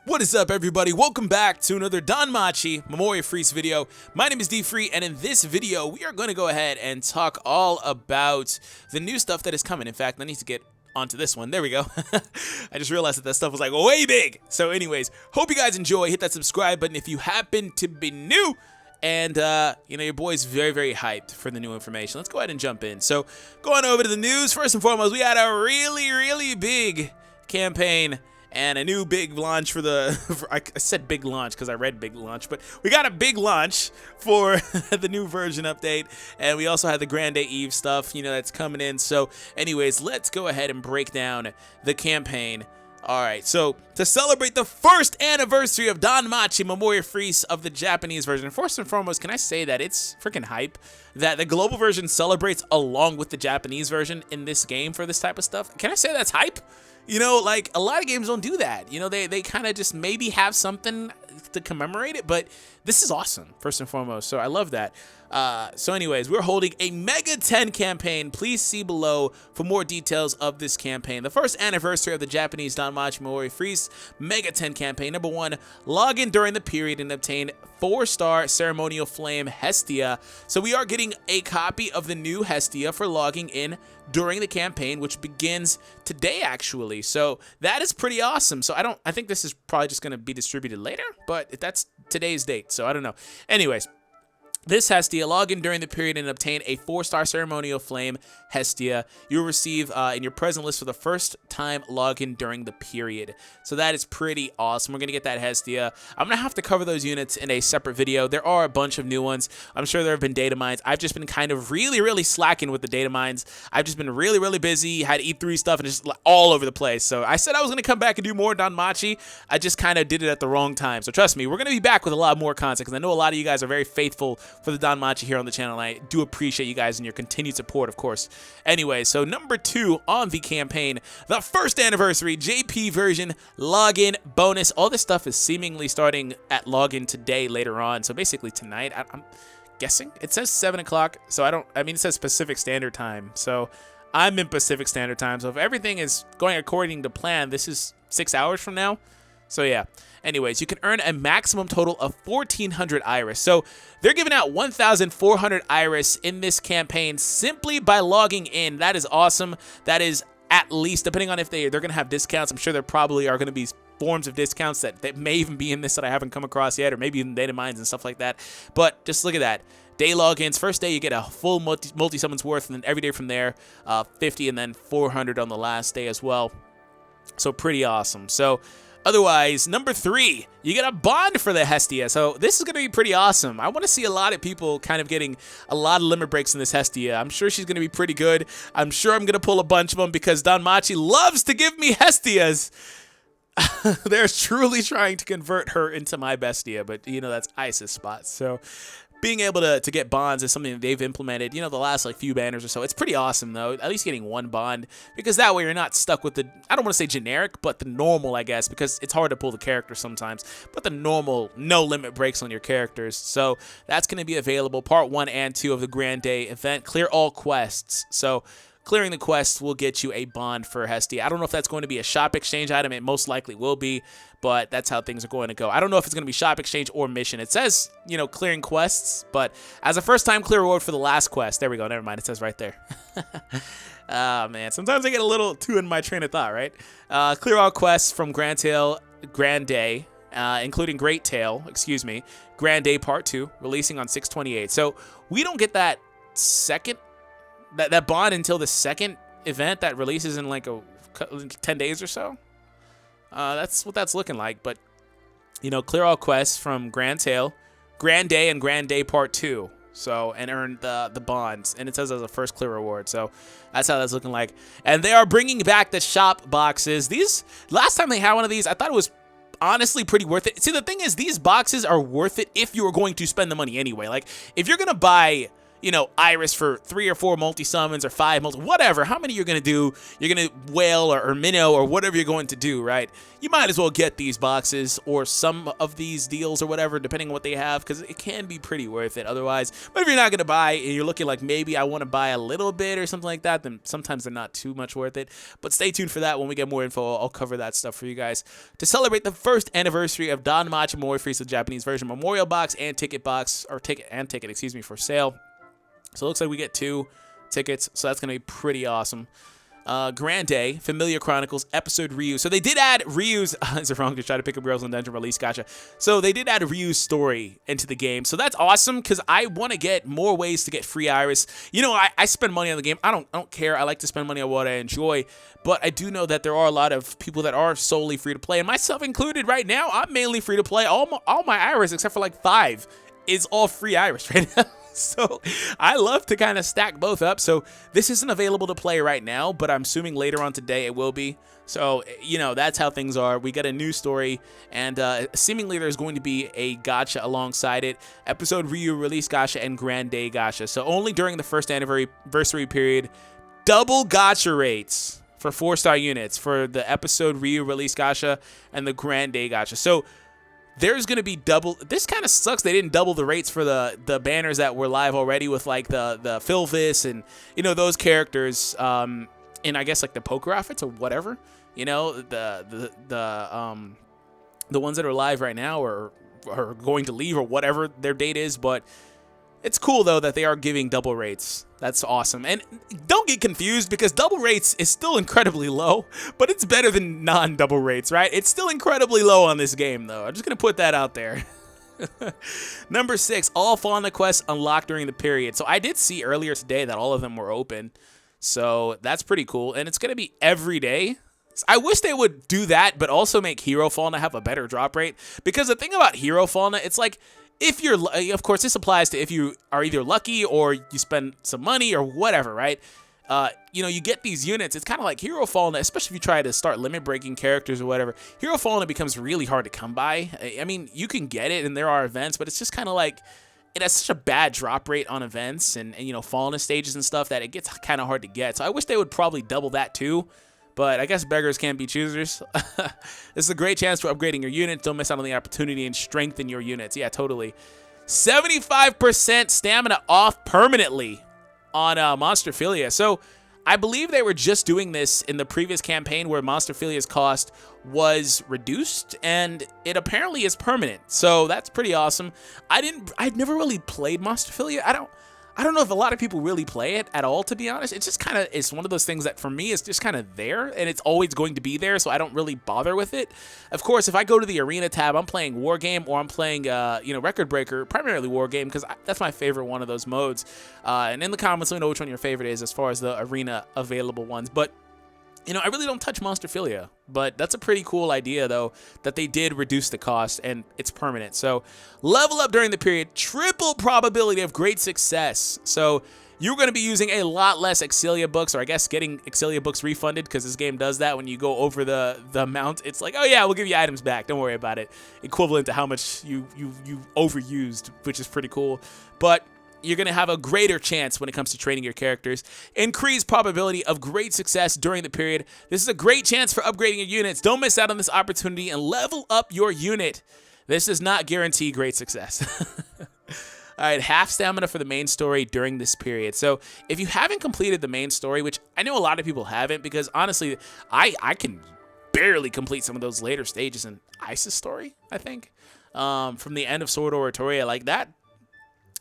What is up, everybody? Welcome back to another DANMACHI Memoria Freeze video. My name is DFree, and in this video, we are going to go ahead and talk all about the new stuff that is coming. In fact, I need to get onto this one. There we go. I just realized that stuff was like way big. So anyways, hope you guys enjoy. Hit that subscribe button if you happen to be new. And, your boy's very hyped for the new information. Let's go ahead and jump in. So, going over to the news, first and foremost, we had a really big campaign and a new big launch for the, I said big launch because I read big launch, but we got a big launch for the new version update, and we also had the Grande Eve stuff, that's coming in. So anyways, let's go ahead and break down the campaign. Alright, so to celebrate the first anniversary of DANMACHI Memoria Freeze of the Japanese version, first and foremost, can I say that it's freaking hype that the global version celebrates along with the Japanese version in this game for this type of stuff? Can I say that's hype? Like, a lot of games don't do that. They kind of just maybe have something to commemorate it, but this is awesome, first and foremost, so I love that. So anyways, we're holding a Mega 10 campaign. Please see below for more details of this campaign. The first anniversary of the Japanese DANMACHI Memoria Freeze Mega 10 campaign. Number 1, log in during the period and obtain 4-star ceremonial flame Hestia. So we are getting a copy of the new Hestia for logging in during the campaign, which begins today actually. So that is pretty awesome. So I think this is probably just going to be distributed later, but that's today's date, so I don't know. Anyways, this Hestia, log in during the period and obtain a 4-star ceremonial flame Hestia. You'll receive in your present list for the first time login during the period. So that is pretty awesome. We're going to get that Hestia. I'm going to have to cover those units in a separate video. There are a bunch of new ones. I'm sure there have been data mines. I've just been kind of really slacking with the data mines. I've just been really busy, had E3 stuff, and just all over the place. So I said I was going to come back and do more DANMACHI. I just kind of did it at the wrong time. So trust me, we're going to be back with a lot more content because I know a lot of you guys are very faithful for the DANMACHI here on the channel, and I do appreciate you guys and your continued support, of course. Anyway, so number 2 on the campaign, the first anniversary JP version login bonus. All this stuff is seemingly starting at login today, later on. So basically tonight, I'm guessing. It says 7 o'clock, so it says Pacific Standard Time. So I'm in Pacific Standard Time. So if everything is going according to plan, this is 6 hours from now. So yeah, anyways, you can earn a maximum total of 1,400 Iris. So they're giving out 1,400 Iris in this campaign simply by logging in. That is awesome. That is at least, depending on if they're going to have discounts, I'm sure there probably are going to be forms of discounts that may even be in this that I haven't come across yet, or maybe even data mines and stuff like that. But just look at that. Day logins, first day you get a full multi-summons worth, and then every day from there, 50, and then 400 on the last day as well. So pretty awesome. So otherwise, number 3, you get a bond for the Hestia. So this is going to be pretty awesome. I want to see a lot of people kind of getting a lot of limit breaks in this Hestia. I'm sure she's going to be pretty good. I'm sure I'm going to pull a bunch of them because DANMACHI loves to give me Hestias. They're truly trying to convert her into my bestia, but that's Isis spot. So being able to get bonds is something that they've implemented, the last few banners or so. It's pretty awesome, though, at least getting one bond, because that way you're not stuck with the, I don't want to say generic, but the normal, I guess, because it's hard to pull the character sometimes, but the normal no limit breaks on your characters. So that's going to be available, part 1 and 2 of the Grande event. Clear all quests. So clearing the quests will get you a bond for Hestia. I don't know if that's going to be a shop exchange item. It most likely will be, but that's how things are going to go. I don't know if it's going to be shop exchange or mission. It says, clearing quests, but as a first-time clear reward for the last quest. There we go. Never mind. It says right there. Ah, man. Sometimes I get a little too in my train of thought, right? Clear all quests from Grande, including Great Tail, Grande Part 2, releasing on 6/28. So we don't get that second that bond until the second event that releases in 10 days or so. That's what that's looking like. But clear all quests from Grande and Grande Part 2. So, and earn the bonds, and it says as a first clear reward. So that's how that's looking like. And they are bringing back the shop boxes. These last time they had one of these, I thought it was honestly pretty worth it. See, the thing is, these boxes are worth it if you are going to spend the money anyway. Like, if you're gonna buy you know, Iris for 3 or 4 multi-summons or 5 whatever, how many you're going to do, you're going to whale or minnow or whatever you're going to do, right? You might as well get these boxes or some of these deals or whatever, depending on what they have, because it can be pretty worth it otherwise. But if you're not going to buy and you're looking like maybe I want to buy a little bit or something like that, then sometimes they're not too much worth it. But stay tuned for that. When we get more info, I'll cover that stuff for you guys. To celebrate the first anniversary of DANMACHI MEMORIA FREEZE, the Japanese version, memorial box and ticket box, or ticket, excuse me, for sale. So it looks like we get 2 tickets, so that's going to be pretty awesome. Grand Day, Familiar Chronicles, Episode Ryu. So they did add Ryu's, is it wrong to try to pick up girls in dungeon release, gotcha. So they did add Ryu's story into the game. So that's awesome, because I want to get more ways to get free Iris. You know, I spend money on the game. I don't care. I like to spend money on what I enjoy. But I do know that there are a lot of people that are solely free to play, and myself included right now. I'm mainly free to play. All my Iris, except for like 5, is all free Iris right now. So I love to kind of stack both up. So this isn't available to play right now, but I'm assuming later on today it will be. So, you know, that's how things are. We get a new story, and seemingly there's going to be a gacha alongside it. Episode Ryu release gacha and Grand Day gacha. So only during the first anniversary period, double gacha rates for 4-star units for the Episode Ryu release gacha and the Grand Day gacha. So there's going to be double. This kind of sucks. They didn't double the rates for the banners that were live already with like the Philvis and, you know, those characters. And I guess like the poker outfits or whatever, you know, the ones that are live right now or are going to leave or whatever their date is. But it's cool though that they are giving double rates. That's awesome. And don't get confused, because double rates is still incredibly low, but it's better than non-double rates, right? It's still incredibly low on this game, though. I'm just going to put that out there. Number 6, all Fauna quests unlocked during the period. So I did see earlier today that all of them were open. So that's pretty cool. And it's going to be every day. I wish they would do that, but also make Hero Fauna have a better drop rate. Because the thing about Hero Fauna, it's like, if you're, of course, this applies to if you are either lucky or you spend some money or whatever, right? You know, you get these units. It's kind of like Hero Fauna, especially if you try to start limit breaking characters or whatever. Hero Fauna becomes really hard to come by. I mean, you can get it and there are events, but it's just kind of like, it has such a bad drop rate on events and you know, Fauna stages and stuff that it gets kind of hard to get. So I wish they would probably double that too. But I guess beggars can't be choosers. This is a great chance for upgrading your units. Don't miss out on the opportunity and strengthen your units. Yeah, totally. 75% stamina off permanently on Monsterphilia. So I believe they were just doing this in the previous campaign where Monsterphilia's cost was reduced, and it apparently is permanent. So that's pretty awesome. I've never really played Monsterphilia. I don't know if a lot of people really play it at all, to be honest. It's just kind of, it's one of those things that for me is just kind of there, and it's always going to be there, so I don't really bother with it. Of course, if I go to the arena tab, I'm playing War Game or I'm playing, you know, Record Breaker, primarily War Game, because that's my favorite one of those modes. And in the comments, let me know which one your favorite is as far as the arena available ones. But you know, I really don't touch Monsterphilia, but that's a pretty cool idea, though, that they did reduce the cost, and it's permanent. So, level up during the period, triple probability of great success. So, you're going to be using a lot less Exilia books, or I guess getting Exilia books refunded, because this game does that when you go over the amount. It's like, oh yeah, we'll give you items back, don't worry about it. Equivalent to how much you overused, which is pretty cool. But you're going to have a greater chance when it comes to training your characters. Increased probability of great success during the period. This is a great chance for upgrading your units. Don't miss out on this opportunity and level up your unit. This does not guarantee great success. All right, half stamina for the main story during this period. So if you haven't completed the main story, which I know a lot of people haven't, because honestly, I can barely complete some of those later stages in Isis story, I think. From the end of Sword Oratoria, like that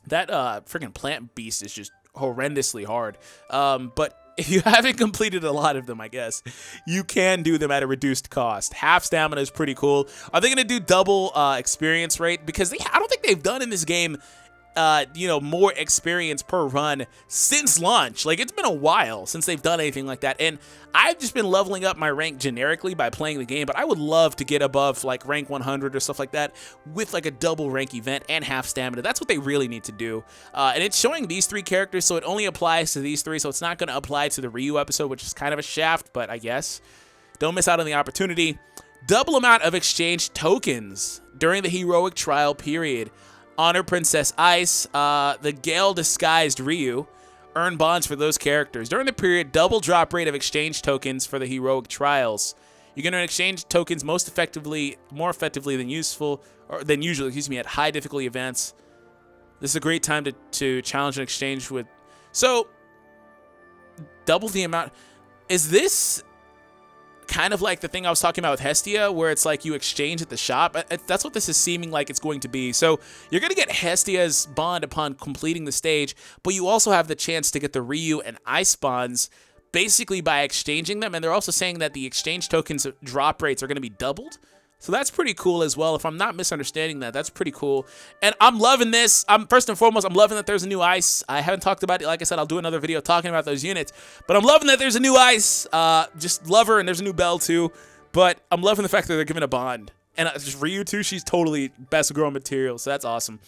freaking plant beast is just horrendously hard. But if you haven't completed a lot of them, I guess, you can do them at a reduced cost. Half stamina is pretty cool. Are they going to do double experience rate? Because I don't think they've done in this game, you know, more experience per run since launch. Like, it's been a while since they've done anything like that. And I've just been leveling up my rank generically by playing the game, but I would love to get above like rank 100 or stuff like that with like a double rank event and half stamina. That's what they really need to do. And it's showing these 3 characters, so it only applies to these 3, so it's not going to apply to the Ryu episode, which is kind of a shaft, but I guess. Don't miss out on the opportunity. Double amount of exchange tokens during the heroic trial period. Honor Princess Ice, the Gale disguised Ryu. Earn bonds for those characters. During the period, double drop rate of exchange tokens for the heroic trials. You can earn exchange tokens more effectively than usual, at high difficulty events. This is a great time to challenge an exchange with. So, double the amount. Is this kind of like the thing I was talking about with Hestia, where it's like you exchange at the shop? That's what this is seeming like it's going to be. So you're going to get Hestia's bond upon completing the stage, but you also have the chance to get the Ryu and Ice bonds basically by exchanging them. And they're also saying that the exchange tokens drop rates are going to be doubled. So that's pretty cool as well. If I'm not misunderstanding that, that's pretty cool. And I'm loving this. First and foremost, I'm loving that there's a new Ice. I haven't talked about it. Like I said, I'll do another video talking about those units. But I'm loving that there's a new Ice. Just love her, and there's a new Belle too. But I'm loving the fact that they're giving a bond. And just Ryu too, she's totally best girl material. So that's awesome.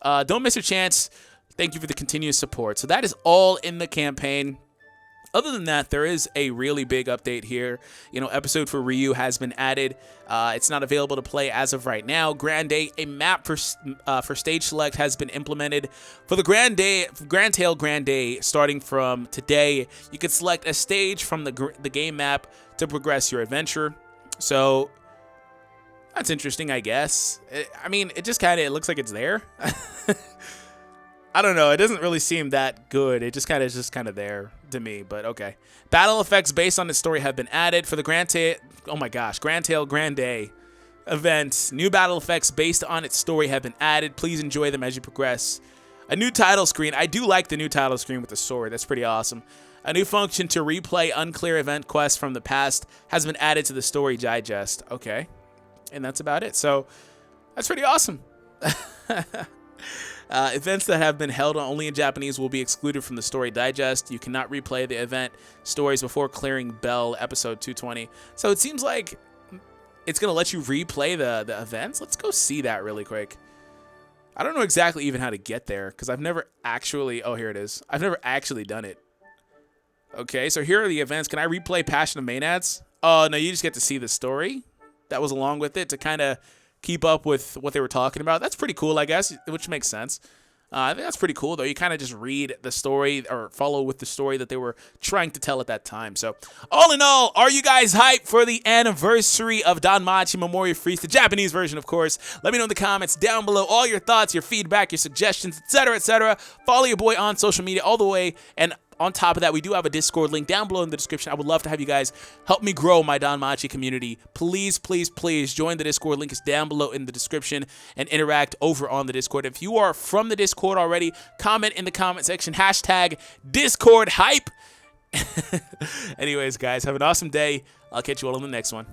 Don't miss your chance. Thank you for the continuous support. So that is all in the campaign. Other than that, there is a really big update here. Episode for Ryu has been added. It's not available to play as of right now. Grand Day, a map for stage select has been implemented. For the Grand Tail Grand Day, starting from today, you can select a stage from the game map to progress your adventure. So that's interesting, I guess. It just it looks like it's there. I don't know. It doesn't really seem that good. It just kind of there to me, but okay. Battle effects based on the story have been added for the Grand Tail. Oh my gosh, Grand Tail Grand Day event. New battle effects based on its story have been added. Please enjoy them as you progress. A new title screen. I do like the new title screen with the sword. That's pretty awesome. A new function to replay unclear event quests from the past has been added to the story digest. Okay, and that's about it. So that's pretty awesome. Events that have been held only in Japanese will be excluded from the story digest. You cannot replay the event stories before clearing Bell episode 220. So it seems like it's going to let you replay the events. Let's go see that really quick. I don't know exactly even how to get there because I've never actually... Oh, here it is. I've never actually done it. Okay, so here are the events. Can I replay Passion of Maenads? Oh, no, you just get to see the story that was along with it to kind of keep up with what they were talking about. That's pretty cool, I guess, which makes sense. I think that's pretty cool, though. You kind of just read the story or follow with the story that they were trying to tell at that time. So, all in all, are you guys hyped for the anniversary of DANMACHI Memorial Freeze, the Japanese version, of course? Let me know in the comments down below all your thoughts, your feedback, your suggestions, etc., etc. Follow your boy on social media all the way, and on top of that, we do have a Discord link down below in the description. I would love to have you guys help me grow my DanMachi community. Please, please, please join the Discord. Link is down below in the description and interact over on the Discord. If you are from the Discord already, comment in the comment section, hashtag Discord hype. Anyways, guys, have an awesome day. I'll catch you all in the next one.